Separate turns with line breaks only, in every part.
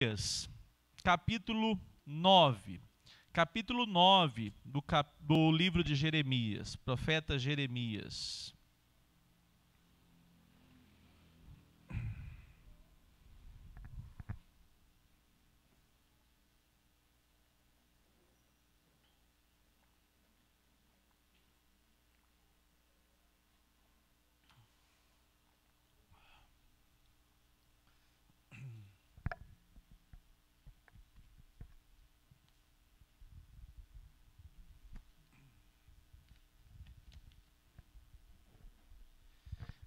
Jeremias, capítulo 9. Capítulo 9 do livro de Jeremias, profeta Jeremias.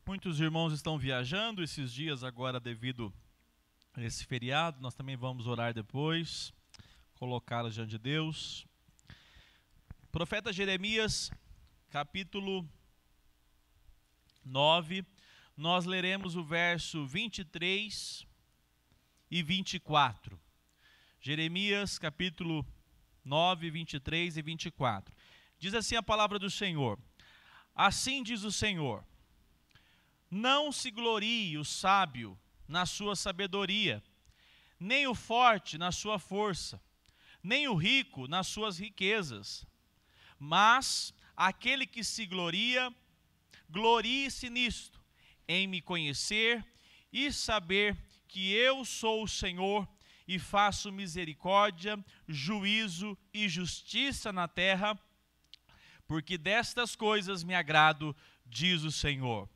Muitos irmãos estão viajando esses dias agora devido a esse feriado. Nós também vamos orar depois, colocá-los diante de Deus. Profeta Jeremias, capítulo 9, nós leremos o verso 23 e 24. Jeremias, capítulo 9, 23 e 24. Diz assim a palavra do Senhor: assim diz o Senhor: não se glorie o sábio na sua sabedoria, nem o forte na sua força, nem o rico nas suas riquezas. Mas aquele que se gloria, glorie-se nisto, em me conhecer e saber que eu sou o Senhor e faço misericórdia, juízo e justiça na terra, porque destas coisas me agrado, diz o Senhor.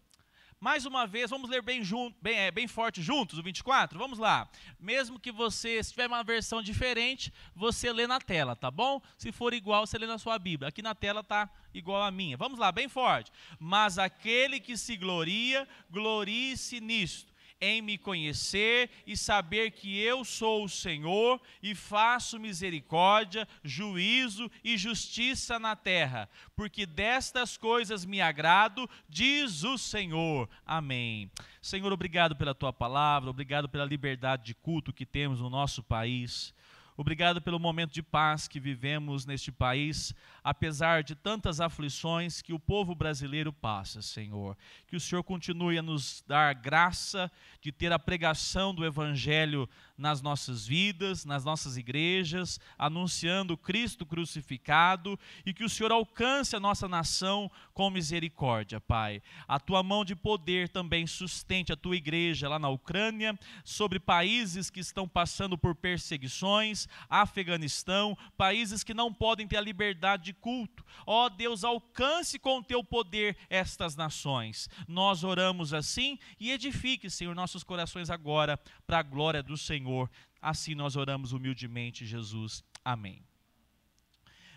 Mais uma vez, vamos ler bem forte juntos, o 24? Vamos lá. Mesmo que você, se tiver uma versão diferente, você lê na tela, tá bom? Se for igual, você lê na sua Bíblia. Aqui na tela está igual a minha. Vamos lá, bem forte. Mas aquele que se gloria, glorie-se nisto, em me conhecer e saber que eu sou o Senhor e faço misericórdia, juízo e justiça na terra, porque destas coisas me agrado, diz o Senhor. Amém. Senhor, obrigado pela tua palavra, obrigado pela liberdade de culto que temos no nosso país. Obrigado pelo momento de paz que vivemos neste país, apesar de tantas aflições que o povo brasileiro passa, Senhor. Que o Senhor continue a nos dar graça de ter a pregação do Evangelho nas nossas vidas, nas nossas igrejas, anunciando Cristo crucificado, e que o Senhor alcance a nossa nação com misericórdia, Pai. A tua mão de poder também sustente a tua igreja lá na Ucrânia, sobre países que estão passando por perseguições, Afeganistão, países que não podem ter a liberdade de culto. Ó Deus, alcance com o teu poder estas nações. Nós oramos assim e edifique, Senhor, nossos corações agora para a glória do Senhor. Assim nós oramos humildemente, Jesus. Amém.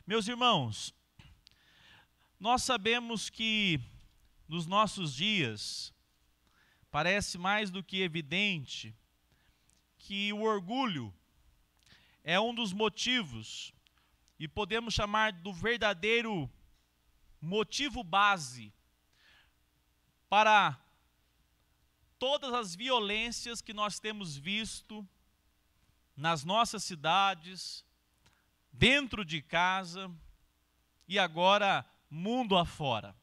Meus irmãos, nós sabemos que nos nossos dias parece mais do que evidente que o orgulho é um dos motivos, e podemos chamar do verdadeiro motivo base para todas as violências que nós temos visto nas nossas cidades, dentro de casa e agora mundo afora.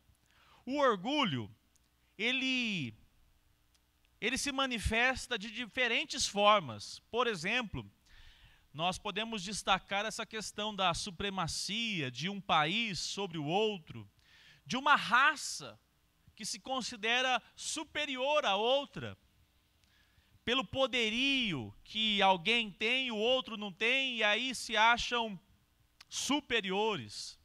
O orgulho, ele se manifesta de diferentes formas. Por exemplo, nós podemos destacar essa questão da supremacia de um país sobre o outro, de uma raça que se considera superior à outra, pelo poderio que alguém tem e o outro não tem, e aí se acham superiores.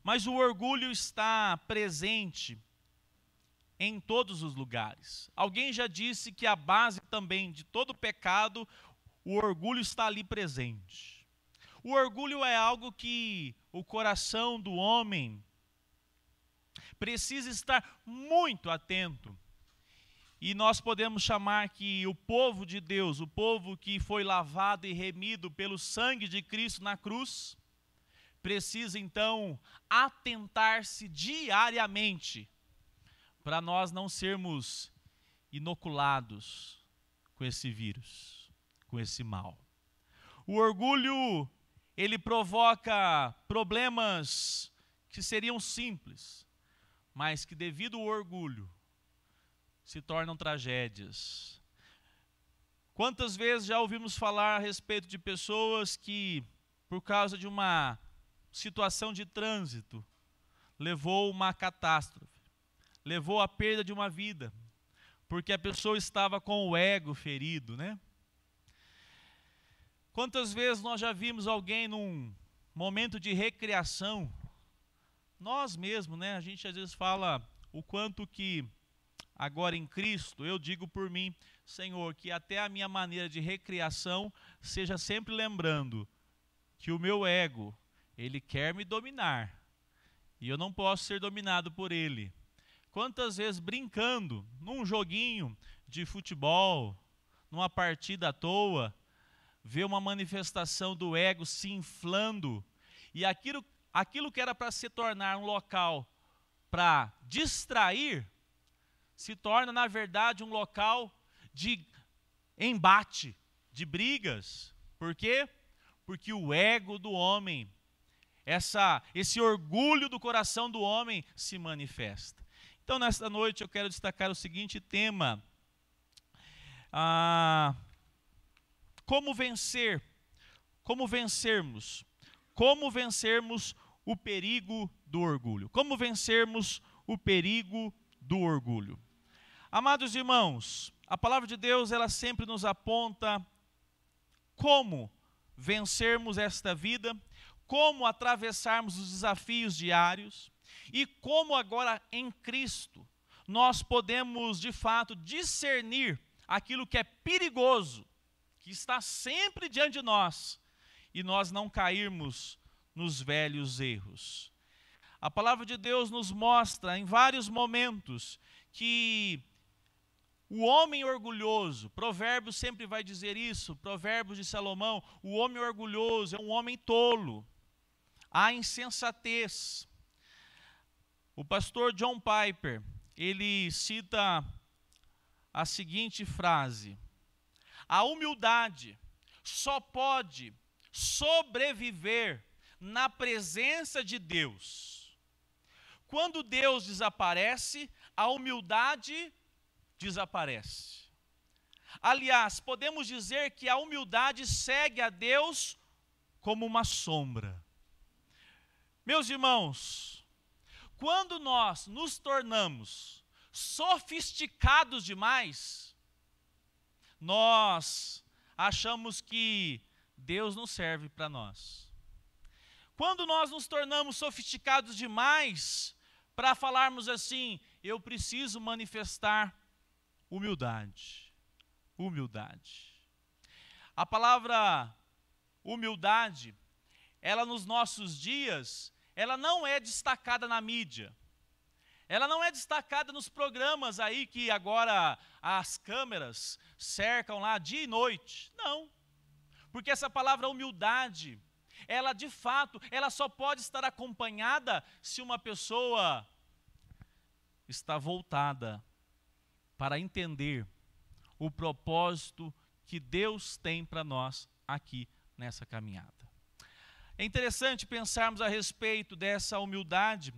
Mas o orgulho está presente em todos os lugares. Alguém já disse que a base também de todo pecado, o orgulho está ali presente. O orgulho é algo que o coração do homem precisa estar muito atento. E nós podemos chamar que o povo de Deus, o povo que foi lavado e remido pelo sangue de Cristo na cruz, precisa então atentar-se diariamente para nós não sermos inoculados com esse vírus, com esse mal. O orgulho, ele provoca problemas que seriam simples, mas que devido ao orgulho se tornam tragédias. Quantas vezes já ouvimos falar a respeito de pessoas que, por causa de uma situação de trânsito, levou uma catástrofe, levou a perda de uma vida, porque a pessoa estava com o ego ferido, né? Quantas vezes nós já vimos alguém num momento de recreação, nós mesmos, né? A gente às vezes fala o quanto que agora em Cristo, eu digo por mim, Senhor, que até a minha maneira de recreação seja sempre lembrando que o meu ego, ele quer me dominar, e eu não posso ser dominado por ele. Quantas vezes brincando, num joguinho de futebol, numa partida à toa, vê uma manifestação do ego se inflando, e aquilo que era para se tornar um local para distrair, se torna, na verdade, um local de embate, de brigas. Por quê? Porque o ego do homem, esse orgulho do coração do homem se manifesta. Então, nesta noite, eu quero destacar o seguinte tema: como vencermos o perigo do orgulho. Como vencermos o perigo do orgulho. Amados irmãos, a palavra de Deus, ela sempre nos aponta como vencermos esta vida, como atravessarmos os desafios diários e como agora em Cristo nós podemos de fato discernir aquilo que é perigoso, que está sempre diante de nós, e nós não cairmos nos velhos erros. A palavra de Deus nos mostra em vários momentos que o homem orgulhoso, Provérbios sempre vai dizer isso, Provérbios de Salomão, o homem orgulhoso é um homem tolo, há insensatez. O pastor John Piper, ele cita a seguinte frase: a humildade só pode sobreviver na presença de Deus. Quando Deus desaparece, a humildade desaparece. Aliás, podemos dizer que a humildade segue a Deus como uma sombra. Meus irmãos, quando nós nos tornamos sofisticados demais, nós achamos que Deus não serve para nós. Quando nós nos tornamos sofisticados demais para falarmos assim, eu preciso manifestar humildade. Humildade. A palavra humildade, ela nos nossos dias, ela não é destacada na mídia. Ela não é destacada nos programas aí que agora as câmeras cercam lá dia e noite. Não. Porque essa palavra humildade, ela de fato, ela só pode estar acompanhada se uma pessoa está voltada para entender o propósito que Deus tem para nós aqui nessa caminhada. É interessante pensarmos a respeito dessa humildade.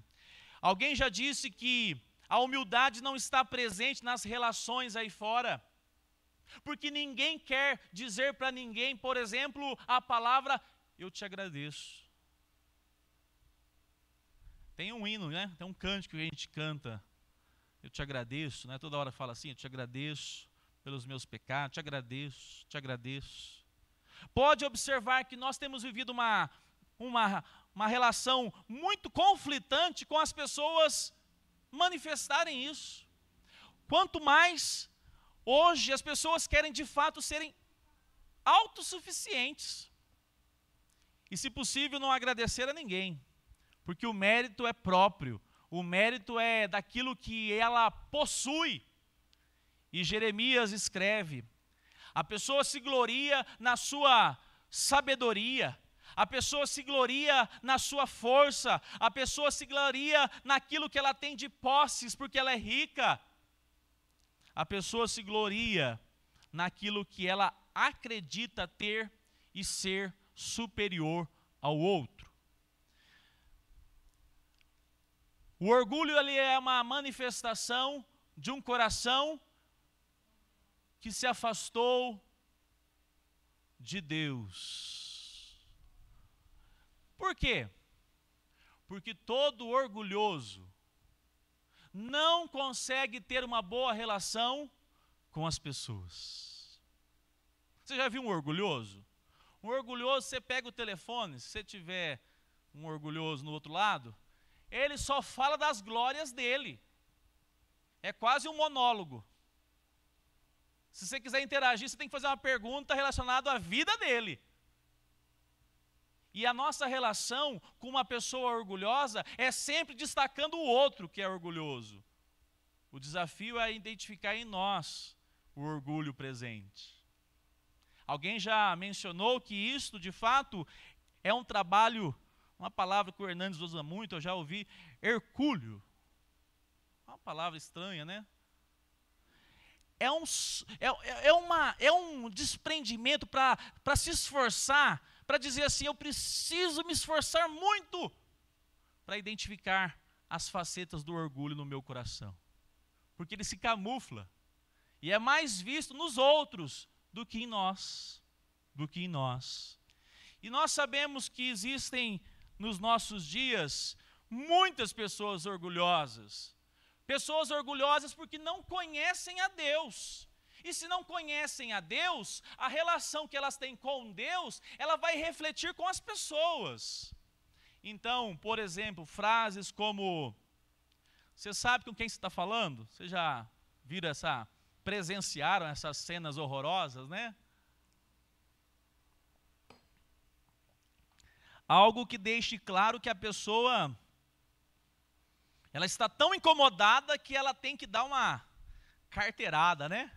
Alguém já disse que a humildade não está presente nas relações aí fora, porque ninguém quer dizer para ninguém, por exemplo, a palavra, eu te agradeço. Tem um hino, né? Tem um cântico que a gente canta, eu te agradeço, né? Toda hora fala assim, eu te agradeço pelos meus pecados, te agradeço, te agradeço. Pode observar que nós temos vivido uma relação muito conflitante com as pessoas manifestarem isso. Quanto mais hoje as pessoas querem de fato serem autossuficientes. E se possível não agradecer a ninguém, porque o mérito é próprio, o mérito é daquilo que ela possui. E Jeremias escreve, a pessoa se gloria na sua sabedoria, a pessoa se gloria na sua força, a pessoa se gloria naquilo que ela tem de posses, porque ela é rica. A pessoa se gloria naquilo que ela acredita ter e ser superior ao outro. O orgulho ele é uma manifestação de um coração que se afastou de Deus. Por quê? Porque todo orgulhoso não consegue ter uma boa relação com as pessoas. Você já viu um orgulhoso? Um orgulhoso, você pega o telefone, se você tiver um orgulhoso no outro lado, ele só fala das glórias dele. É quase um monólogo. Se você quiser interagir, você tem que fazer uma pergunta relacionada à vida dele. E a nossa relação com uma pessoa orgulhosa é sempre destacando o outro que é orgulhoso. O desafio é identificar em nós o orgulho presente. Alguém já mencionou que isto, de fato, é um trabalho, uma palavra que o Hernandes usa muito, eu já ouvi, hercúleo. Uma palavra estranha, né? É um desprendimento para se esforçar, para dizer assim, eu preciso me esforçar muito para identificar as facetas do orgulho no meu coração. Porque ele se camufla e é mais visto nos outros do que em nós. E nós sabemos que existem nos nossos dias muitas pessoas orgulhosas. Pessoas orgulhosas porque não conhecem a Deus. E se não conhecem a Deus, a relação que elas têm com Deus, ela vai refletir com as pessoas. Então, por exemplo, frases como, você sabe com quem você está falando? Vocês já viram presenciaram essas cenas horrorosas, né? Algo que deixe claro que a pessoa, ela está tão incomodada que ela tem que dar uma carteirada, né?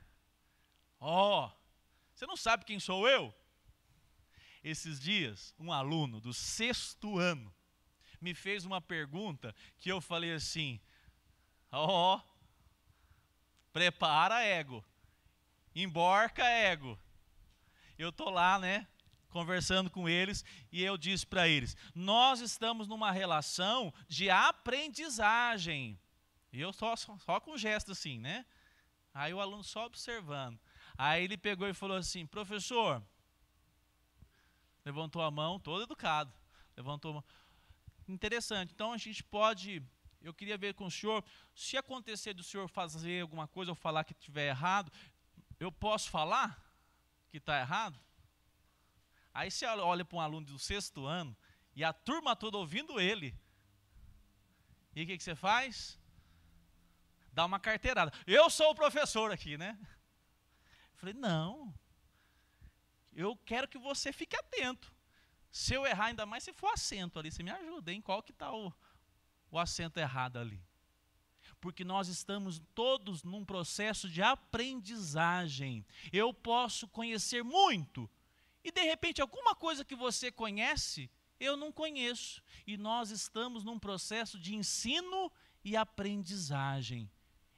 Você não sabe quem sou eu? Esses dias, um aluno do 6º ano me fez uma pergunta que eu falei assim, prepara ego, emborca ego. Eu estou lá, né, conversando com eles e eu disse para eles, nós estamos numa relação de aprendizagem. E eu só com gesto assim, né? Aí o aluno só observando. Aí ele pegou e falou assim, professor, levantou a mão, todo educado, levantou a mão. Interessante, então a gente pode, eu queria ver com o senhor, se acontecer do senhor fazer alguma coisa ou falar que estiver errado, eu posso falar que está errado? Aí você olha para um aluno do 6º ano e a turma toda ouvindo ele. E o que você faz? Dá uma carteirada. Eu sou o professor aqui, né? Eu falei, não. Eu quero que você fique atento. Se eu errar, ainda mais se for acento ali, você me ajuda, hein? Qual que está o acento errado ali? Porque nós estamos todos num processo de aprendizagem. Eu posso conhecer muito. E de repente alguma coisa que você conhece, eu não conheço. E nós estamos num processo de ensino e aprendizagem.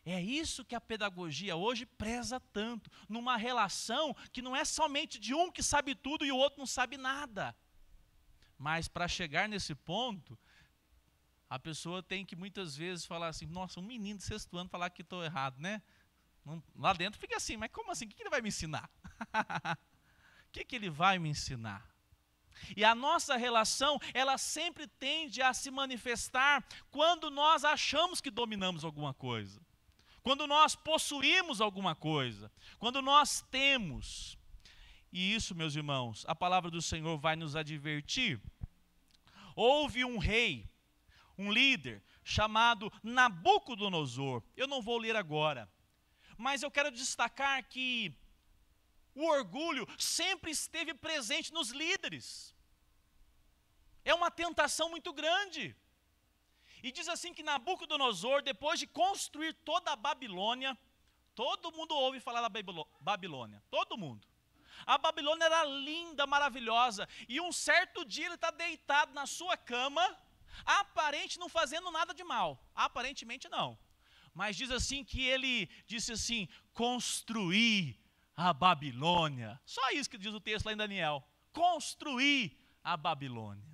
É isso que a pedagogia hoje preza tanto. Numa relação que não é somente de um que sabe tudo e o outro não sabe nada. Mas para chegar nesse ponto, a pessoa tem que muitas vezes falar assim, nossa, um menino de 6º ano falar que estou errado, né? Lá dentro fica assim, mas como assim? O que ele vai me ensinar? O que ele vai me ensinar? E a nossa relação, ela sempre tende a se manifestar quando nós achamos que dominamos alguma coisa. Quando nós possuímos alguma coisa. Quando nós temos. E isso, meus irmãos, a palavra do Senhor vai nos advertir. Houve um rei, um líder, chamado Nabucodonosor. Eu não vou ler agora. Mas eu quero destacar que o orgulho sempre esteve presente nos líderes. É uma tentação muito grande. E diz assim que Nabucodonosor, depois de construir toda a Babilônia, todo mundo ouve falar da Babilônia, todo mundo. A Babilônia era linda, maravilhosa, e um certo dia ele está deitado na sua cama, aparente não fazendo nada de mal, aparentemente não. Mas diz assim que ele disse assim, construir a Babilônia. Só isso que diz o texto lá em Daniel. Construir a Babilônia.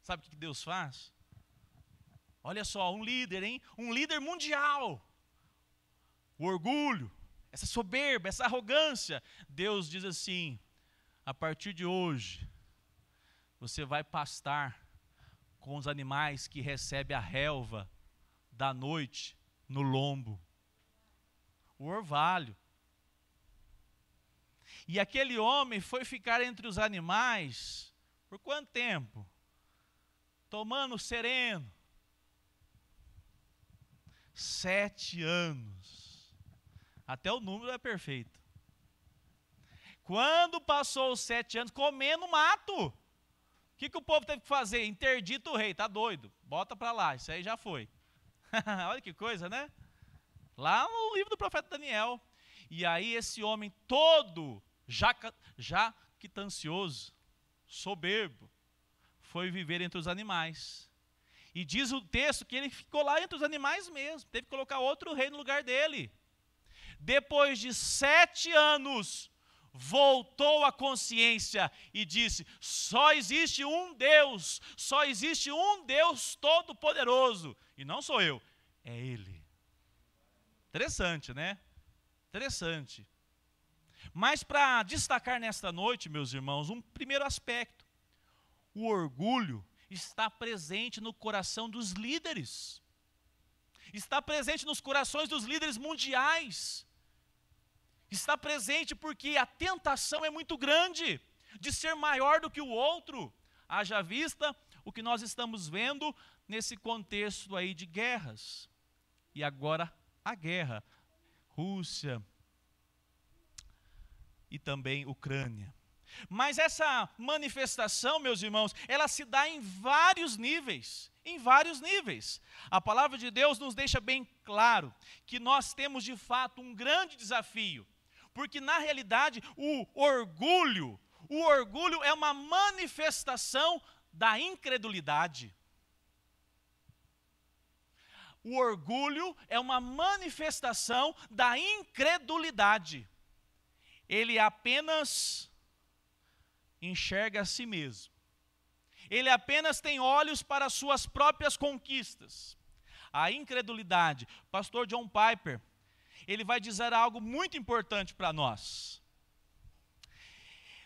Sabe o que Deus faz? Olha só, um líder, hein? Um líder mundial. O orgulho essa soberba, essa arrogância. Deus diz assim: a partir de hoje, você vai pastar com os animais que recebem a relva da noite no lombo, o orvalho. E aquele homem foi ficar entre os animais por quanto tempo? Tomando sereno. 7 anos. Até o número é perfeito. Quando passou os 7 anos, comendo mato. O que o povo teve que fazer? Interdita o rei, tá doido? Bota para lá, isso aí já foi. Olha que coisa, né? Lá no livro do profeta Daniel. E aí esse homem todo jactancioso, soberbo, foi viver entre os animais. E diz o texto que ele ficou lá entre os animais mesmo. Teve que colocar outro rei no lugar dele. Depois de 7 anos, voltou à consciência e disse: só existe um Deus, só existe um Deus todo-poderoso. E não sou eu, é Ele. Interessante, né? Interessante. Mas para destacar nesta noite, meus irmãos, um primeiro aspecto. O orgulho está presente no coração dos líderes. Está presente nos corações dos líderes mundiais. Está presente porque a tentação é muito grande de ser maior do que o outro. Haja vista o que nós estamos vendo nesse contexto aí de guerras. E agora a guerra. Rússia e também Ucrânia. Mas essa manifestação, meus irmãos, ela se dá em vários níveis. Em vários níveis. A palavra de Deus nos deixa bem claro que nós temos de fato um grande desafio. Porque na realidade o orgulho é uma manifestação da incredulidade. O orgulho é uma manifestação da incredulidade. Ele apenas enxerga a si mesmo. Ele apenas tem olhos para as suas próprias conquistas. A incredulidade. Pastor John Piper, ele vai dizer algo muito importante para nós.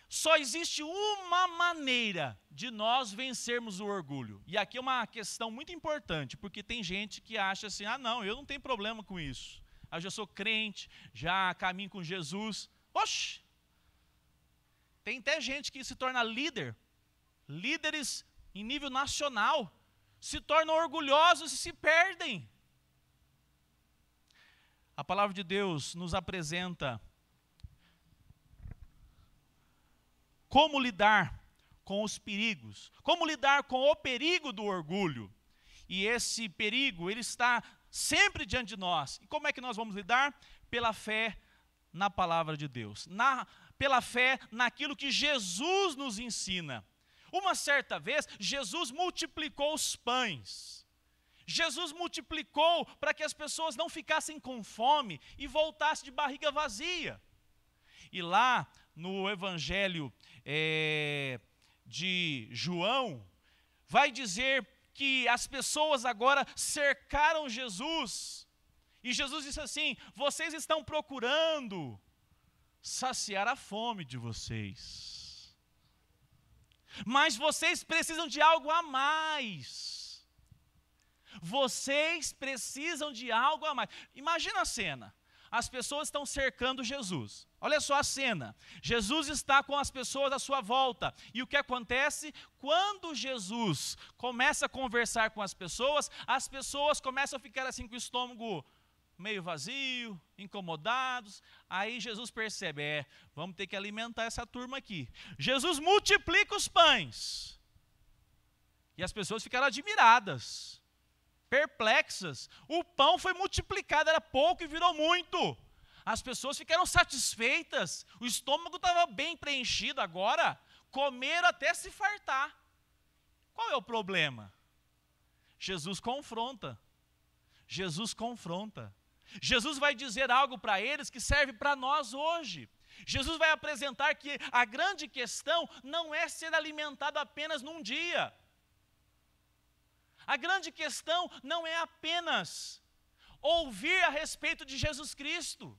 Só existe uma maneira de nós vencermos o orgulho. E aqui é uma questão muito importante, porque tem gente que acha assim: ah não, eu não tenho problema com isso. Eu já sou crente, já caminho com Jesus. Oxe! Tem até gente que se torna líderes em nível nacional, se tornam orgulhosos e se perdem. A palavra de Deus nos apresenta como lidar com os perigos, como lidar com o perigo do orgulho. E esse perigo, ele está sempre diante de nós. E como é que nós vamos lidar? Pela fé na palavra de Deus, pela fé naquilo que Jesus nos ensina. Uma certa vez, Jesus multiplicou os pães. Jesus multiplicou para que as pessoas não ficassem com fome e voltassem de barriga vazia. E lá no Evangelho de João, vai dizer que as pessoas agora cercaram Jesus. E Jesus disse assim: vocês estão procurando saciar a fome de vocês, mas vocês precisam de algo a mais. Vocês precisam de algo a mais. Imagina a cena. As pessoas estão cercando Jesus. Olha só a cena. Jesus está com as pessoas à sua volta. E o que acontece? Quando Jesus começa a conversar com as pessoas começam a ficar assim com o estômago meio vazio, incomodados. Aí Jesus percebe: vamos ter que alimentar essa turma aqui. Jesus multiplica os pães. E as pessoas ficaram admiradas, perplexas. O pão foi multiplicado, era pouco e virou muito. As pessoas ficaram satisfeitas, o estômago estava bem preenchido agora, comeram até se fartar. Qual é o problema? Jesus confronta. Jesus vai dizer algo para eles que serve para nós hoje. Jesus vai apresentar que a grande questão não é ser alimentado apenas num dia. A grande questão não é apenas ouvir a respeito de Jesus Cristo.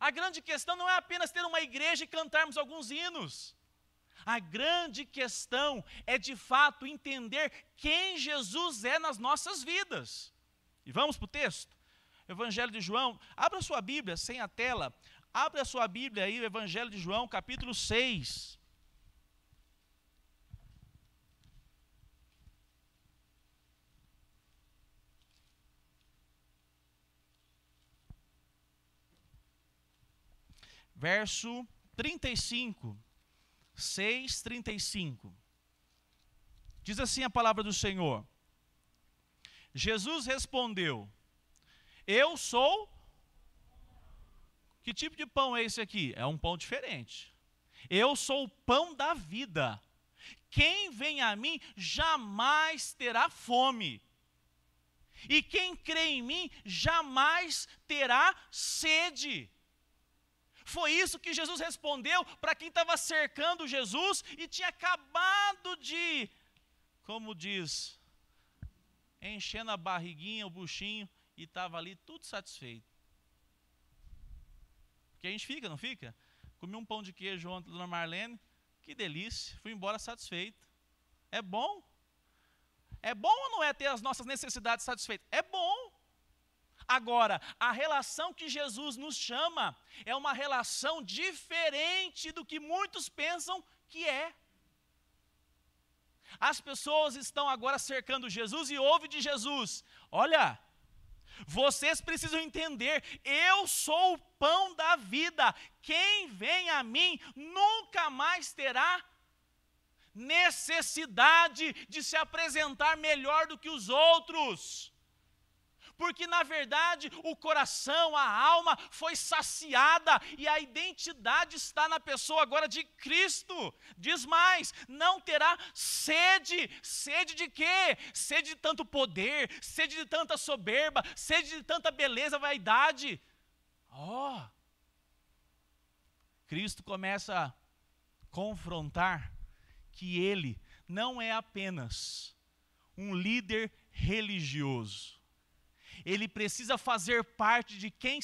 A grande questão não é apenas ter uma igreja e cantarmos alguns hinos. A grande questão é, de fato, entender quem Jesus é nas nossas vidas. E vamos para o texto? Evangelho de João, abra sua Bíblia, sem a tela, abra a sua Bíblia aí, o Evangelho de João, capítulo 6. Verso 35, 6:35. Diz assim a palavra do Senhor. Jesus respondeu: eu sou... Que tipo de pão é esse aqui? É um pão diferente. Eu sou o pão da vida. Quem vem a mim jamais terá fome. E quem crê em mim jamais terá sede. Foi isso que Jesus respondeu para quem estava cercando Jesus e tinha acabado de, como diz, enchendo a barriguinha, o buchinho, e estava ali tudo satisfeito. Porque a gente fica, não fica? Comi um pão de queijo ontem, dona Marlene, que delícia, fui embora satisfeito. É bom? É bom ou não é ter as nossas necessidades satisfeitas? É bom. Agora, a relação que Jesus nos chama é uma relação diferente do que muitos pensam que é. As pessoas estão agora cercando Jesus e ouvem de Jesus: olha, vocês precisam entender, eu sou o pão da vida, quem vem a mim nunca mais terá necessidade de se apresentar melhor do que os outros. Porque, na verdade, o coração, a alma foi saciada e a identidade está na pessoa agora de Cristo. Diz mais, não terá sede. Sede de quê? Sede de tanto poder, sede de tanta soberba, sede de tanta beleza, vaidade. Cristo começa a confrontar que ele não é apenas um líder religioso. Ele precisa fazer parte de quem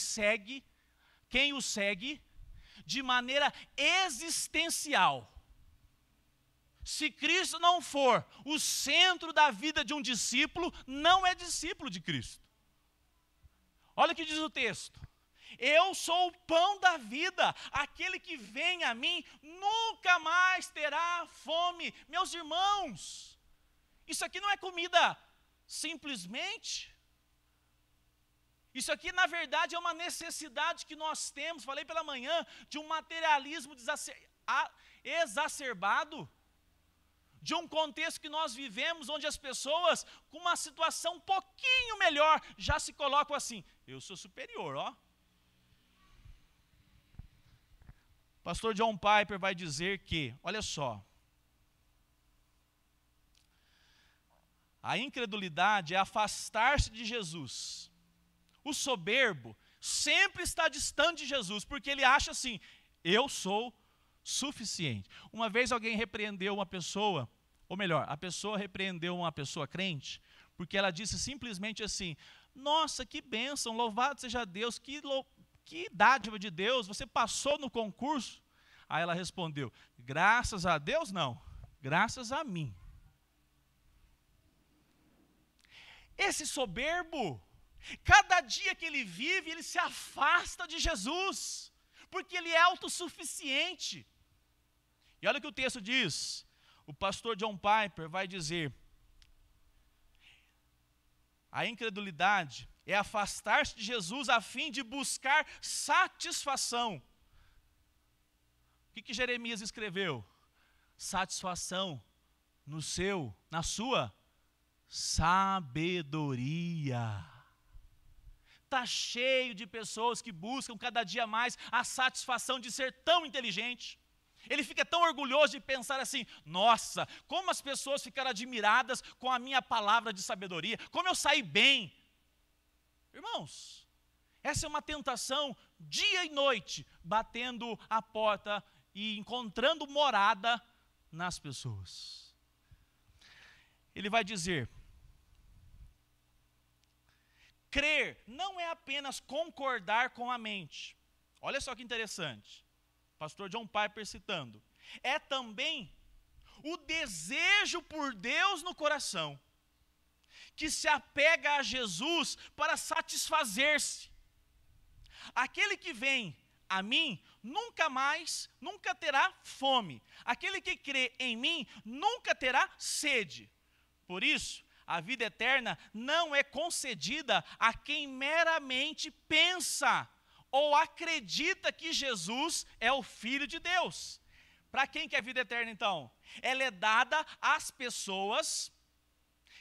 o segue, de maneira existencial. Se Cristo não for o centro da vida de um discípulo, não é discípulo de Cristo. Olha o que diz o texto. Eu sou o pão da vida, aquele que vem a mim nunca mais terá fome. Meus irmãos, isso aqui não é comida simplesmente. Isso aqui, na verdade, é uma necessidade que nós temos, falei pela manhã, de um materialismo exacerbado, de um contexto que nós vivemos, onde as pessoas, com uma situação um pouquinho melhor, já se colocam assim: eu sou superior, ó. Pastor John Piper vai dizer que, olha só, a incredulidade é afastar-se de Jesus. O soberbo sempre está distante de Jesus, porque ele acha assim: eu sou suficiente. Uma vez alguém repreendeu uma pessoa, ou melhor, a pessoa repreendeu uma pessoa crente, porque ela disse simplesmente assim: nossa, que bênção, louvado seja Deus, que dádiva de Deus, você passou no concurso? Aí ela respondeu: graças a Deus não, graças a mim. Esse soberbo, cada dia que ele vive, ele se afasta de Jesus, porque ele é autossuficiente. E olha o que o texto diz, o pastor John Piper vai dizer: a incredulidade é afastar-se de Jesus a fim de buscar satisfação. O que Jeremias escreveu? Satisfação na sua sabedoria. Está cheio de pessoas que buscam cada dia mais a satisfação de ser tão inteligente. Ele fica tão orgulhoso de pensar assim: nossa, como as pessoas ficaram admiradas com a minha palavra de sabedoria, como eu saí bem. Irmãos, essa é uma tentação dia e noite, batendo a porta e encontrando morada nas pessoas. Ele vai dizer: crer não é apenas concordar com a mente, olha só que interessante, pastor John Piper citando, é também o desejo por Deus no coração, que se apega a Jesus para satisfazer-se. Aquele que vem a mim, nunca terá fome. Aquele que crê em mim, nunca terá sede. Por isso, a vida eterna não é concedida a quem meramente pensa ou acredita que Jesus é o Filho de Deus. Para quem que é a vida eterna, então? Ela é dada às pessoas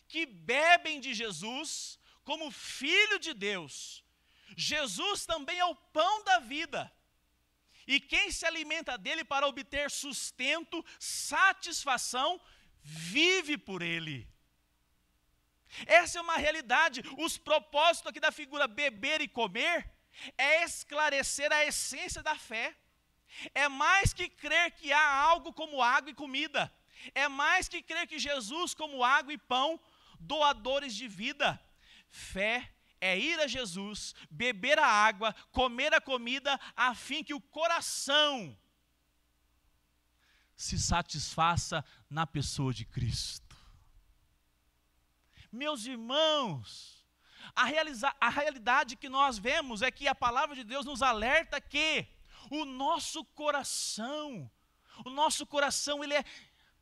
que bebem de Jesus como Filho de Deus. Jesus também é o pão da vida. E quem se alimenta dele para obter sustento, satisfação, vive por ele. Essa é uma realidade. Os propósitos aqui da figura beber e comer é esclarecer a essência da fé. É mais que crer que há algo como água e comida. É mais que crer que Jesus como água e pão, doadores de vida. Fé é ir a Jesus, beber a água, comer a comida, a fim que o coração se satisfaça na pessoa de Cristo. Meus irmãos, a realidade que nós vemos é que a palavra de Deus nos alerta que o nosso coração ele é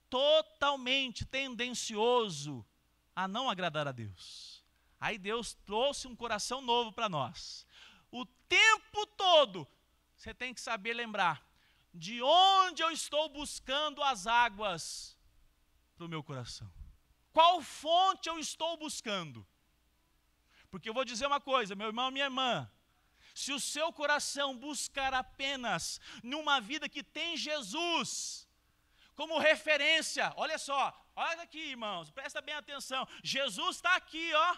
totalmente tendencioso a não agradar a Deus. Aí Deus trouxe um coração novo para nós. O tempo todo, você tem que saber lembrar, de onde eu estou buscando as águas para o meu coração. Qual fonte eu estou buscando? Porque eu vou dizer uma coisa, meu irmão, minha irmã, se o seu coração buscar apenas numa vida que tem Jesus como referência, olha só, olha aqui, irmãos, presta bem atenção, Jesus está aqui, ó.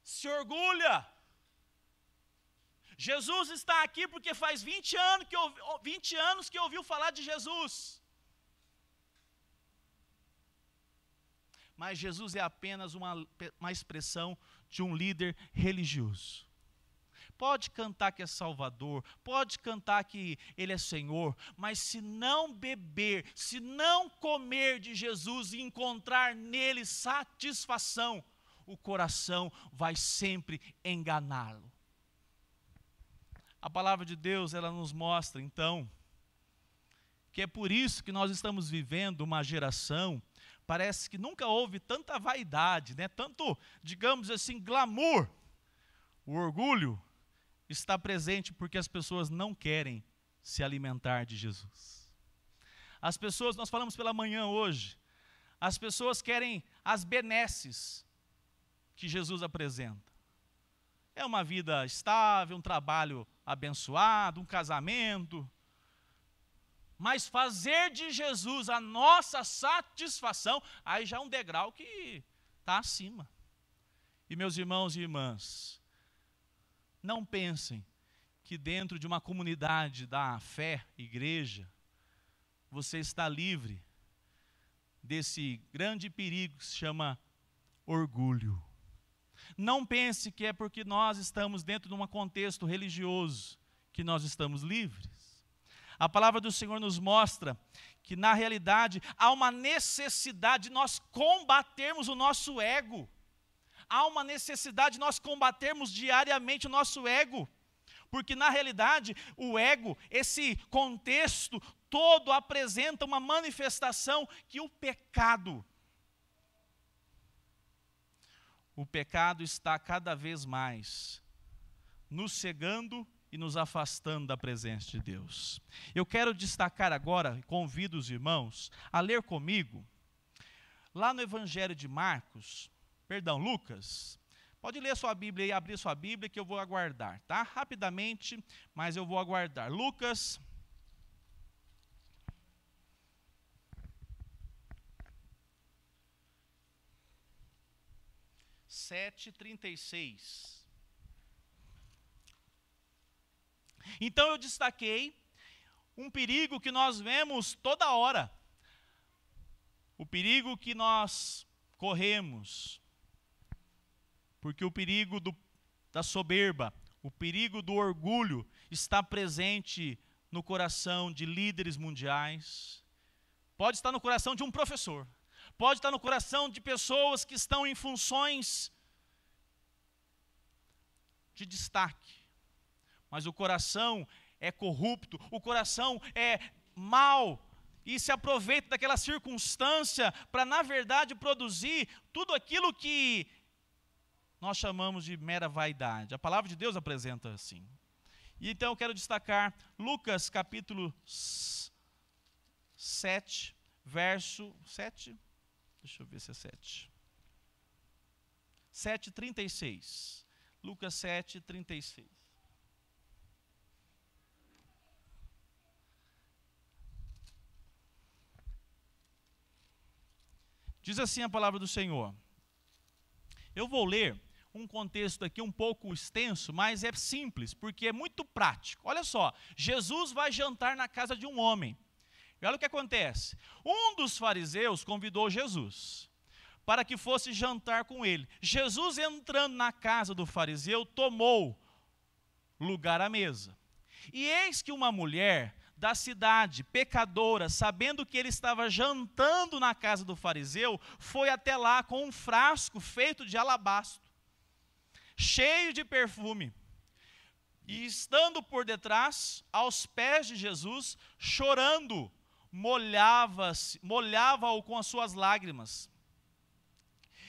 Se orgulha. Jesus está aqui porque faz 20 anos que ouviu falar de Jesus. Mas Jesus é apenas uma expressão de um líder religioso. Pode cantar que é Salvador, pode cantar que Ele é Senhor, mas se não beber, se não comer de Jesus e encontrar nele satisfação, o coração vai sempre enganá-lo. A palavra de Deus, ela nos mostra, então, que é por isso que nós estamos vivendo uma geração, parece que nunca houve tanta vaidade, né? Tanto, digamos assim, glamour. O orgulho está presente porque as pessoas não querem se alimentar de Jesus. As pessoas, nós falamos pela manhã hoje, as pessoas querem as benesses que Jesus apresenta. É uma vida estável, um trabalho abençoado, um casamento. Mas fazer de Jesus a nossa satisfação, aí já é um degrau que está acima. E meus irmãos e irmãs, não pensem que dentro de uma comunidade da fé, igreja, você está livre desse grande perigo que se chama orgulho. Não pense que é porque nós estamos dentro de um contexto religioso que nós estamos livres. A palavra do Senhor nos mostra que, na realidade, há uma necessidade de nós combatermos o nosso ego. Há uma necessidade de nós combatermos diariamente o nosso ego. Porque, na realidade, o ego, esse contexto todo apresenta uma manifestação que o pecado está cada vez mais nos cegando e nos afastando da presença de Deus. Eu quero destacar agora, convido os irmãos a ler comigo, lá no Evangelho de Lucas, pode ler sua Bíblia e abrir sua Bíblia que eu vou aguardar, tá? Rapidamente, mas eu vou aguardar. Lucas 7:36. Então eu destaquei um perigo que nós vemos toda hora. O perigo que nós corremos. Porque o perigo da soberba, o perigo do orgulho está presente no coração de líderes mundiais, pode estar no coração de um professor, pode estar no coração de pessoas que estão em funções de destaque, mas o coração é corrupto, o coração é mau, e se aproveita daquela circunstância para, na verdade, produzir tudo aquilo que nós chamamos de mera vaidade. A palavra de Deus apresenta assim. E então eu quero destacar Lucas capítulo 7, verso 7, deixa eu ver se é 7. 7:36. Lucas 7:36. Diz assim a palavra do Senhor. Eu vou ler um contexto aqui um pouco extenso, mas é simples, porque é muito prático. Olha só, Jesus vai jantar na casa de um homem. E olha o que acontece. Um dos fariseus convidou Jesus para que fosse jantar com ele. Jesus, entrando na casa do fariseu, tomou lugar à mesa. E eis que uma mulher da cidade, pecadora, sabendo que ele estava jantando na casa do fariseu, foi até lá com um frasco feito de alabastro, cheio de perfume. E estando por detrás, aos pés de Jesus, chorando, molhava-o com as suas lágrimas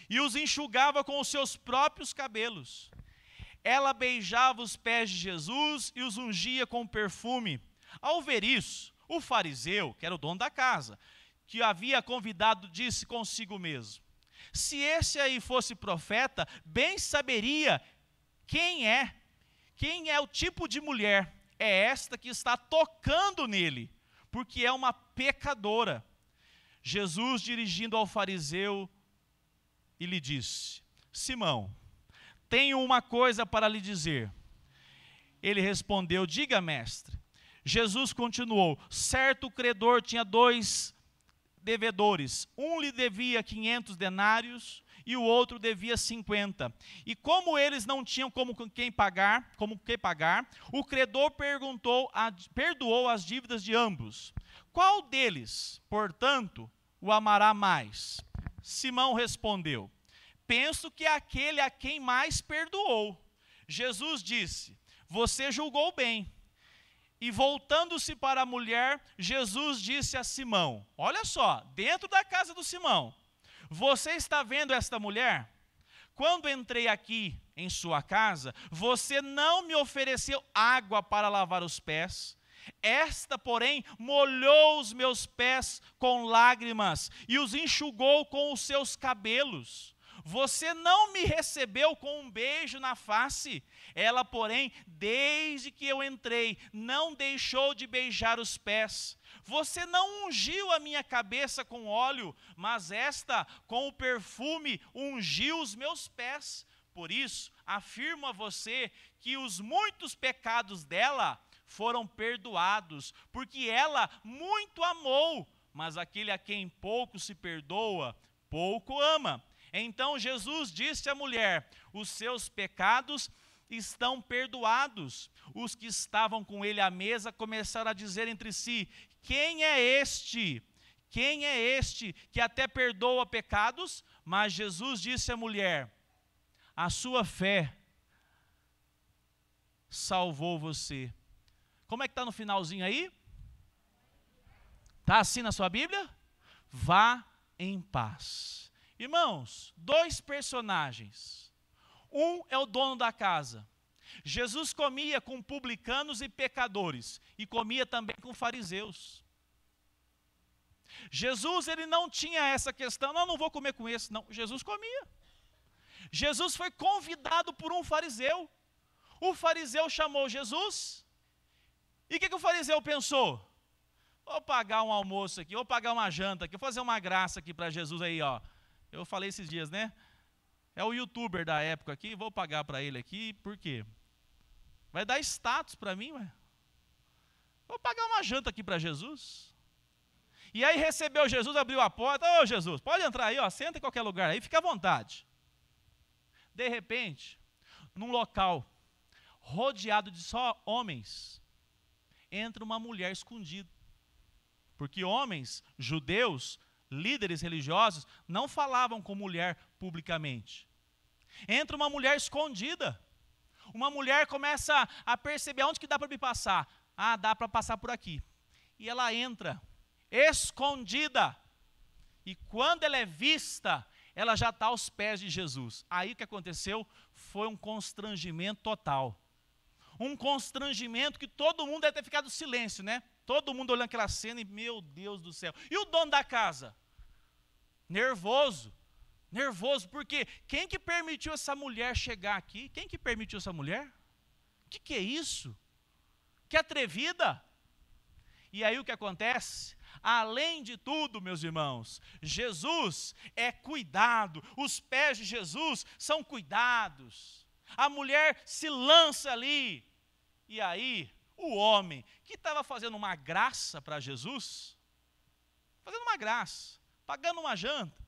e os enxugava com os seus próprios cabelos. Ela beijava os pés de Jesus e os ungia com perfume. Ao ver isso, o fariseu, que era o dono da casa, que havia convidado, disse consigo mesmo: se esse aí fosse profeta, bem saberia quem é o tipo de mulher é esta que está tocando nele, porque é uma pecadora. Jesus, dirigindo ao fariseu, e lhe disse: Simão, tenho uma coisa para lhe dizer. Ele respondeu: diga, mestre. Jesus continuou: certo credor tinha 2 devedores. Um lhe devia 500 denários e o outro devia 50. E como eles não tinham como que pagar, o credor perdoou as dívidas de ambos. Qual deles, portanto, o amará mais? Simão respondeu: penso que é aquele a quem mais perdoou. Jesus disse: você julgou bem. E voltando-se para a mulher, Jesus disse a Simão, olha só, dentro da casa do Simão: você está vendo esta mulher? Quando entrei aqui em sua casa, você não me ofereceu água para lavar os pés. Esta, porém, molhou os meus pés com lágrimas e os enxugou com os seus cabelos. Você não me recebeu com um beijo na face. Ela, porém, desde que eu entrei, não deixou de beijar os pés. Você não ungiu a minha cabeça com óleo, mas esta, com o perfume, ungiu os meus pés. Por isso, afirmo a você que os muitos pecados dela foram perdoados, porque ela muito amou, mas aquele a quem pouco se perdoa, pouco ama. Então Jesus disse à mulher: os seus pecados estão perdoados. Os que estavam com ele à mesa começaram a dizer entre si: quem é este? Quem é este que até perdoa pecados? Mas Jesus disse à mulher: a sua fé salvou você. Como é que está no finalzinho aí? Está assim na sua Bíblia? Vá em paz. Irmãos, 2 personagens. Um é o dono da casa. Jesus comia com publicanos e pecadores, e comia também com fariseus. Jesus, ele não tinha essa questão: não vou comer com esse. Não, Jesus comia. Jesus foi convidado por um fariseu. O fariseu chamou Jesus, e o que o fariseu pensou? Vou pagar um almoço aqui, vou pagar uma janta aqui, vou fazer uma graça aqui para Jesus aí, ó. Eu falei esses dias, né? É o youtuber da época aqui, vou pagar para ele aqui, por quê? Vai dar status para mim, ué. Vou pagar uma janta aqui para Jesus. E aí recebeu Jesus, abriu a porta: ô Jesus, pode entrar aí, ó, senta em qualquer lugar aí, fica à vontade. De repente, num local rodeado de só homens, entra uma mulher escondida. Porque homens, judeus, líderes religiosos, não falavam com mulher publicamente. Entra uma mulher escondida. Uma mulher começa a perceber onde que dá para me passar. Ah, dá para passar por aqui. E ela entra escondida. E quando ela é vista, ela já está aos pés de Jesus. Aí o que aconteceu foi um constrangimento total. Um constrangimento que todo mundo deve ter ficado em silêncio, né? Todo mundo olhando aquela cena e, meu Deus do céu. E o dono da casa? Nervoso. Nervoso, porque quem que permitiu essa mulher chegar aqui? Quem que permitiu essa mulher? O que é isso? Que atrevida! E aí o que acontece? Além de tudo, meus irmãos, Jesus é cuidado, os pés de Jesus são cuidados. A mulher se lança ali. E aí, o homem que estava fazendo uma graça para Jesus, fazendo uma graça, pagando uma janta,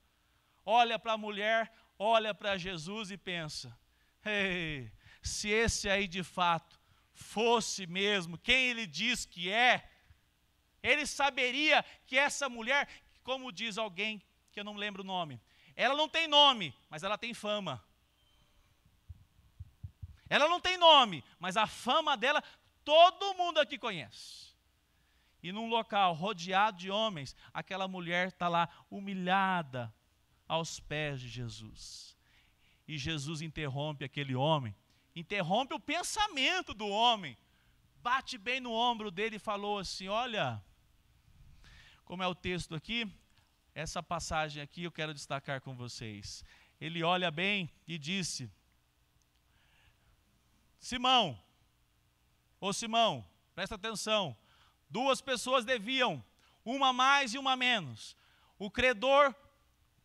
olha para a mulher, olha para Jesus e pensa, ei, se esse aí de fato fosse mesmo quem ele diz que é, ele saberia que essa mulher, como diz alguém que eu não lembro o nome, ela não tem nome, mas ela tem fama. Ela não tem nome, mas a fama dela todo mundo aqui conhece. E num local rodeado de homens, aquela mulher está lá humilhada aos pés de Jesus. E Jesus interrompe aquele homem, interrompe o pensamento do homem, bate bem no ombro dele e falou assim, olha, como é o texto aqui, essa passagem aqui eu quero destacar com vocês. Ele olha bem e disse, Simão, presta atenção, 2 pessoas deviam, uma mais e uma menos. O credor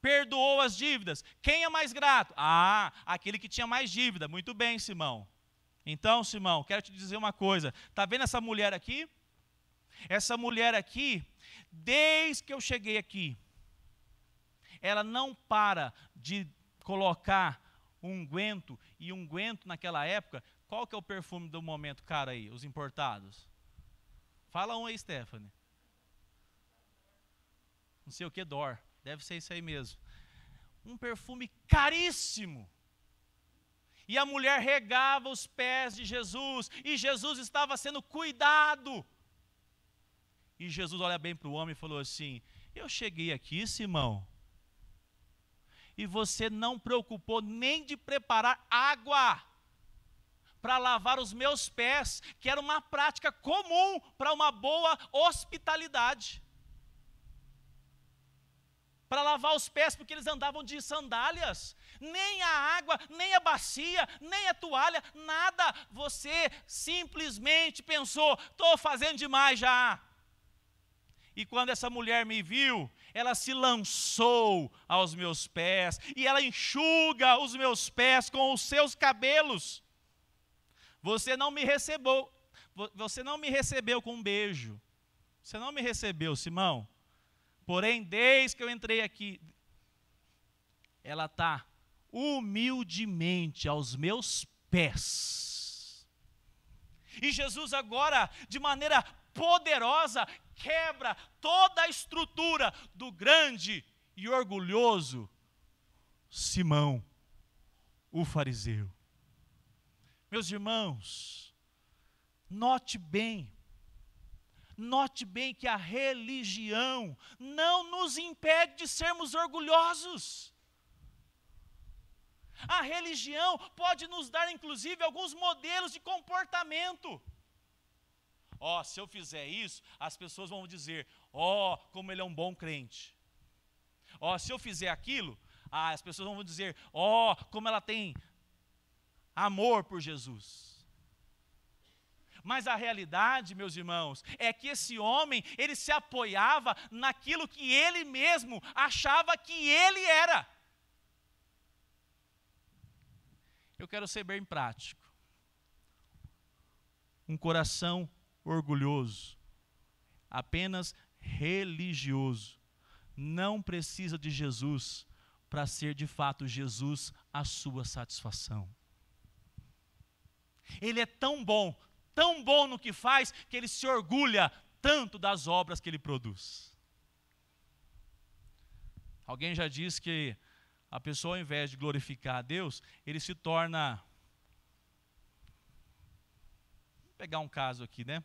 perdoou as dívidas. Quem é mais grato? Ah, aquele que tinha mais dívida. Muito bem, Simão. Então, Simão, quero te dizer uma coisa. Está vendo essa mulher aqui? Essa mulher aqui, desde que eu cheguei aqui, ela não para de colocar unguento, e unguento naquela época, qual que é o perfume do momento, cara, aí, os importados? Fala um aí, Stephanie. Não sei o que, Dor, deve ser isso aí mesmo. Um perfume caríssimo. E a mulher regava os pés de Jesus, e Jesus estava sendo cuidado. E Jesus olha bem para o homem e falou assim, eu cheguei aqui, Simão, e você não preocupou nem de preparar água para lavar os meus pés, que era uma prática comum para uma boa hospitalidade. Para lavar os pés, porque eles andavam de sandálias. Nem a água, nem a bacia, nem a toalha, nada. Você simplesmente pensou, estou fazendo demais já. E quando essa mulher me viu, ela se lançou aos meus pés, e ela enxuga os meus pés com os seus cabelos. Você não me recebeu com um beijo. Você não me recebeu, Simão. Porém, desde que eu entrei aqui, ela está humildemente aos meus pés. E Jesus agora, de maneira poderosa, quebra toda a estrutura do grande e orgulhoso Simão, o fariseu. Meus irmãos, note bem que a religião não nos impede de sermos orgulhosos. A religião pode nos dar, inclusive, alguns modelos de comportamento. Se eu fizer isso, as pessoas vão dizer, como ele é um bom crente. Se eu fizer aquilo, as pessoas vão dizer, como ela tem amor por Jesus. Mas a realidade, meus irmãos, é que esse homem, ele se apoiava naquilo que ele mesmo achava que ele era. Eu quero ser bem prático. Um coração orgulhoso, apenas religioso, não precisa de Jesus para ser de fato Jesus a sua satisfação. Ele é tão bom no que faz, que ele se orgulha tanto das obras que ele produz. Alguém já disse que a pessoa, ao invés de glorificar a Deus, ele se torna... Vou pegar um caso aqui, né?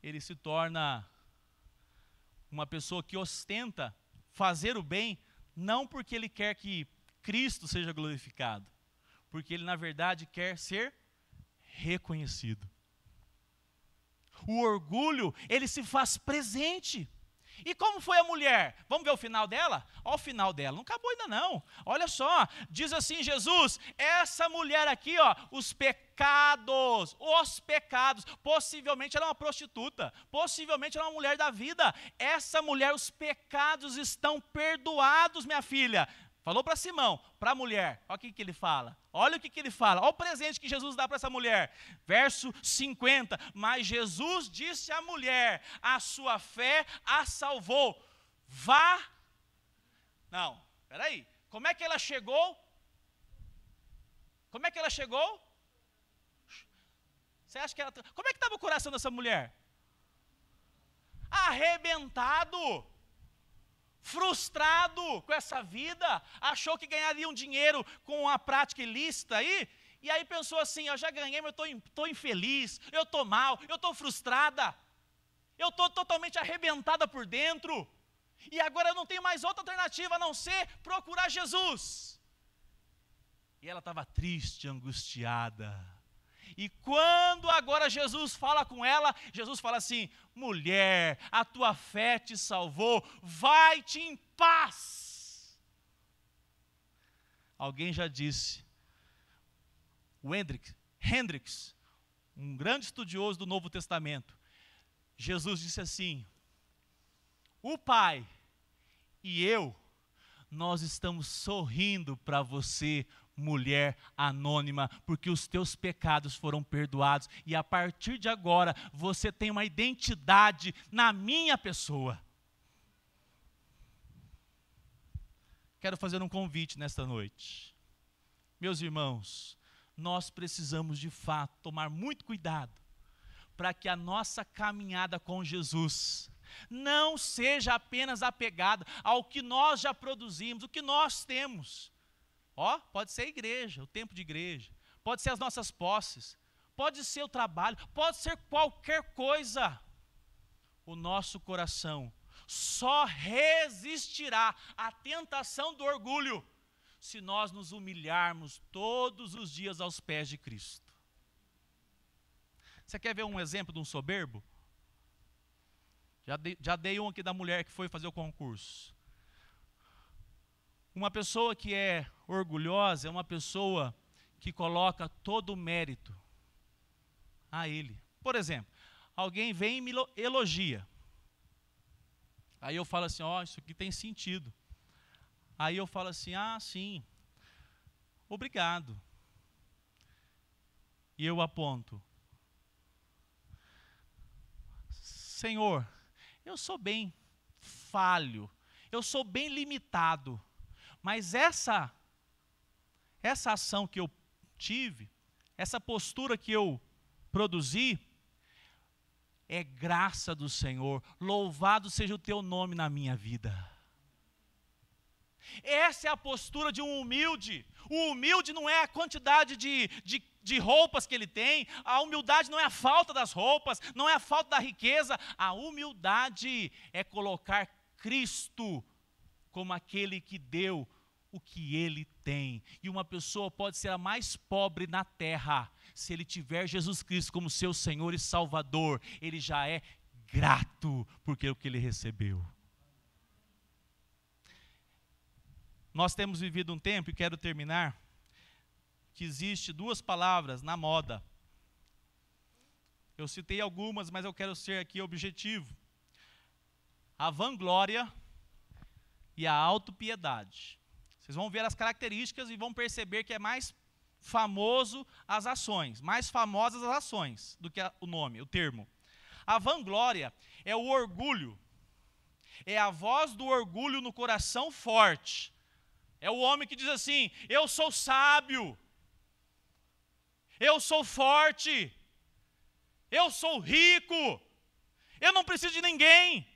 Ele se torna uma pessoa que ostenta fazer o bem, não porque ele quer que Cristo seja glorificado, porque ele, na verdade, quer ser reconhecido. O orgulho, ele se faz presente. E como foi a mulher? Vamos ver o final dela? Olha o final dela, não acabou ainda não. Olha só, diz assim Jesus, essa mulher aqui, ó, os pecados, possivelmente ela é uma prostituta, possivelmente ela é uma mulher da vida. Essa mulher, os pecados estão perdoados, minha filha. Falou para Simão, para a mulher, olha o que ele fala. Olha o que ele fala, olha o presente que Jesus dá para essa mulher. Verso 50, mas Jesus disse à mulher, a sua fé a salvou. Vá. Não, peraí, como é que ela chegou? Como é que ela chegou? Você acha que ela... Como é que estava o coração dessa mulher? Arrebentado. Frustrado com essa vida, achou que ganharia um dinheiro com a prática ilícita aí, e aí pensou assim, eu já ganhei, mas eu estou infeliz, eu estou mal, eu estou frustrada, eu estou totalmente arrebentada por dentro, e agora eu não tenho mais outra alternativa a não ser procurar Jesus. E ela estava triste, angustiada. E quando agora Jesus fala com ela, Jesus fala assim, mulher, a tua fé te salvou, vai-te em paz. Alguém já disse, o Hendricks, um grande estudioso do Novo Testamento, Jesus disse assim, o Pai e eu, nós estamos sorrindo para você, mulher anônima, porque os teus pecados foram perdoados, e a partir de agora, você tem uma identidade na minha pessoa. Quero fazer um convite nesta noite. Meus irmãos, nós precisamos de fato tomar muito cuidado, para que a nossa caminhada com Jesus não seja apenas apegada ao que nós já produzimos, o que nós temos. Ó, pode ser a igreja, o tempo de igreja, pode ser as nossas posses, pode ser o trabalho, pode ser qualquer coisa. O nosso coração só resistirá à tentação do orgulho se nós nos humilharmos todos os dias aos pés de Cristo. Você quer ver um exemplo de um soberbo? Já dei um aqui da mulher que foi fazer o concurso. Uma pessoa que é orgulhosa é uma pessoa que coloca todo o mérito a ele. Por exemplo, alguém vem e me elogia. Aí eu falo assim, ó, isso aqui tem sentido. Aí eu falo assim, ah, sim, obrigado. E eu aponto, Senhor, eu sou bem falho, eu sou bem limitado. Mas essa ação que eu tive, essa postura que eu produzi, é graça do Senhor. Louvado seja o teu nome na minha vida. Essa é a postura de um humilde. O humilde não é a quantidade de roupas que ele tem. A humildade não é a falta das roupas, não é a falta da riqueza. A humildade é colocar Cristo como aquele que deu o que ele tem. E uma pessoa pode ser a mais pobre na terra, se ele tiver Jesus Cristo como seu Senhor e Salvador, ele já é grato por o que ele recebeu. Nós temos vivido um tempo, e quero terminar, que existe duas palavras na moda. Eu citei algumas, mas eu quero ser aqui objetivo. A vanglória e a autopiedade. Vocês vão ver as características e vão perceber que é mais famoso as ações, mais famosas as ações do que o nome, o termo. A vanglória é o orgulho, é a voz do orgulho no coração forte. É o homem que diz assim, eu sou sábio, eu sou forte, eu sou rico, eu não preciso de ninguém.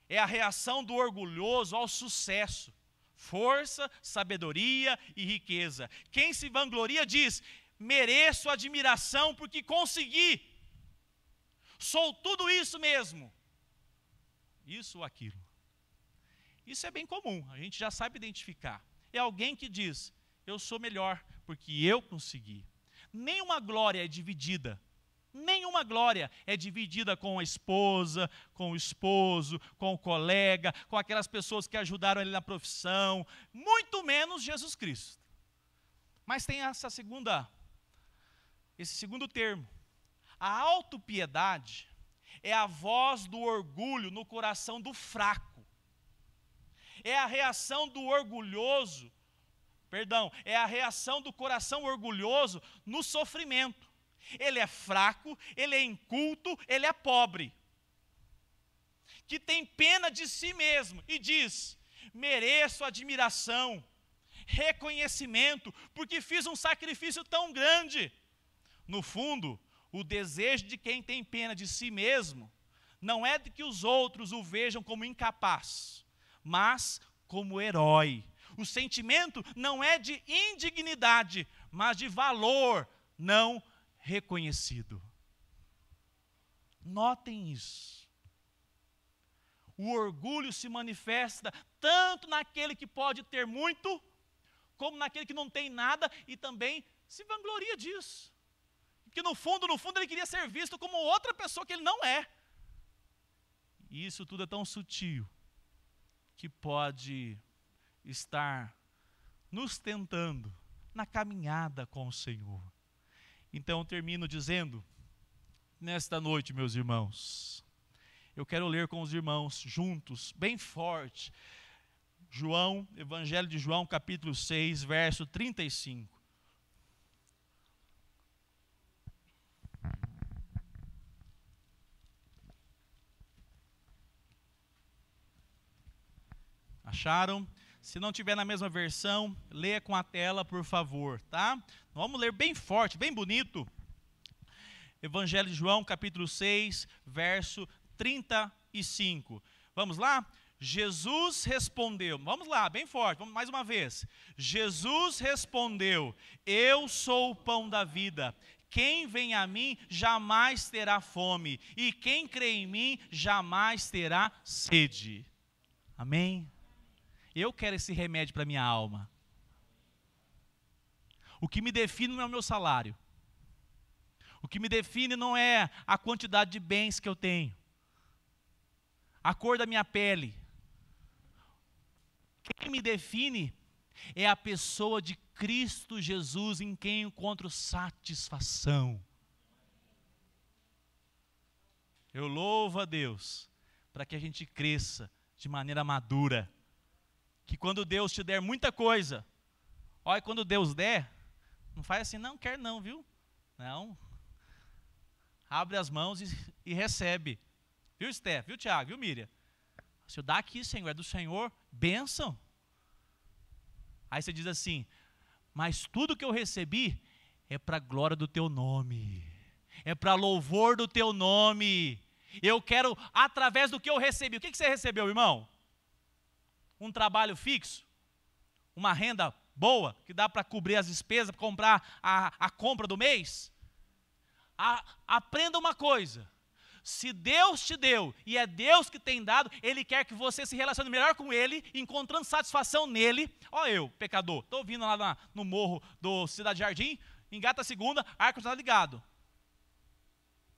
É a reação do orgulhoso ao sucesso, força, sabedoria e riqueza. Quem se vangloria diz: mereço admiração porque consegui, sou tudo isso mesmo, isso ou aquilo. Isso é bem comum, a gente já sabe identificar. É alguém que diz: eu sou melhor porque eu consegui. Nenhuma glória é dividida. Nenhuma glória é dividida com a esposa, com o esposo, com o colega, com aquelas pessoas que ajudaram ele na profissão, muito menos Jesus Cristo. Mas tem esse segundo termo. A autopiedade é a voz do orgulho no coração do fraco. É a reação do orgulhoso, é a reação do coração orgulhoso no sofrimento. Ele é fraco, ele é inculto, ele é pobre, que tem pena de si mesmo e diz: mereço admiração, reconhecimento, porque fiz um sacrifício tão grande. No fundo, o desejo de quem tem pena de si mesmo não é de que os outros o vejam como incapaz, mas como herói. O sentimento não é de indignidade, mas de valor não reconhecido. Notem isso. O orgulho se manifesta tanto naquele que pode ter muito, como naquele que não tem nada e também se vangloria disso. Porque no fundo ele queria ser visto como outra pessoa que ele não é. E isso tudo é tão sutil que pode estar nos tentando na caminhada com o Senhor. Então eu termino dizendo, nesta noite, meus irmãos, eu quero ler com os irmãos juntos, bem forte, Evangelho de João, capítulo 6, verso 35. Acharam? Se não tiver na mesma versão, leia com a tela, por favor, tá? Vamos ler bem forte, bem bonito. Evangelho de João, capítulo 6, verso 35. Vamos lá? Jesus respondeu, vamos lá, bem forte, vamos mais uma vez. Jesus respondeu: eu sou o pão da vida. Quem vem a mim jamais terá fome, e quem crê em mim jamais terá sede. Amém? Eu quero esse remédio para a minha alma. O que me define não é o meu salário. O que me define não é a quantidade de bens que eu tenho, a cor da minha pele. Quem me define é a pessoa de Cristo Jesus, em quem encontro satisfação. Eu louvo a Deus para que a gente cresça de maneira madura. Que quando Deus te der muita coisa, olha, quando Deus der, não faz assim: não quer não, viu? Não. Abre as mãos e recebe. Viu, Steph? Viu, Tiago? Viu, Miriam? Se eu dar aqui, Senhor, é do Senhor, bênção. Aí você diz assim: mas tudo que eu recebi é para a glória do teu nome, é para louvor do teu nome. Eu quero, através do que eu recebi. O que você recebeu, irmão? Um trabalho fixo? Uma renda boa, que dá para cobrir as despesas, para comprar a compra do mês? Aprenda uma coisa: se Deus te deu e é Deus que tem dado, Ele quer que você se relacione melhor com Ele, encontrando satisfação nele. Ó, eu, pecador, estou vindo lá no morro do Cidade Jardim, engata a segunda, ar está ligado.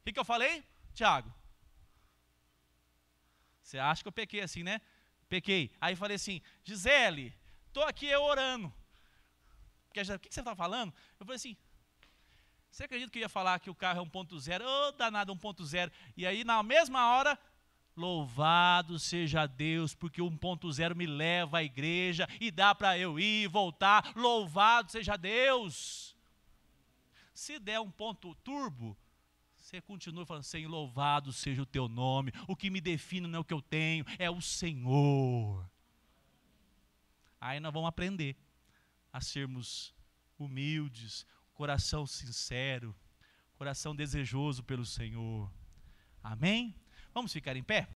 O que eu falei, Tiago? Você acha que eu pequei assim, né? Pequei. Aí falei assim: Gisele, estou aqui eu orando. Porque o que você está falando? Eu falei assim: você acredita que eu ia falar que o carro é 1.0? Ô, danado 1.0. E aí, na mesma hora, louvado seja Deus, porque o 1.0 me leva à igreja e dá para eu ir e voltar. Louvado seja Deus. Se der um ponto turbo, você continua falando: Senhor, louvado seja o teu nome. O que me define não é o que eu tenho, é o Senhor. Aí nós vamos aprender a sermos humildes, coração sincero, coração desejoso pelo Senhor. Amém? Vamos ficar em pé?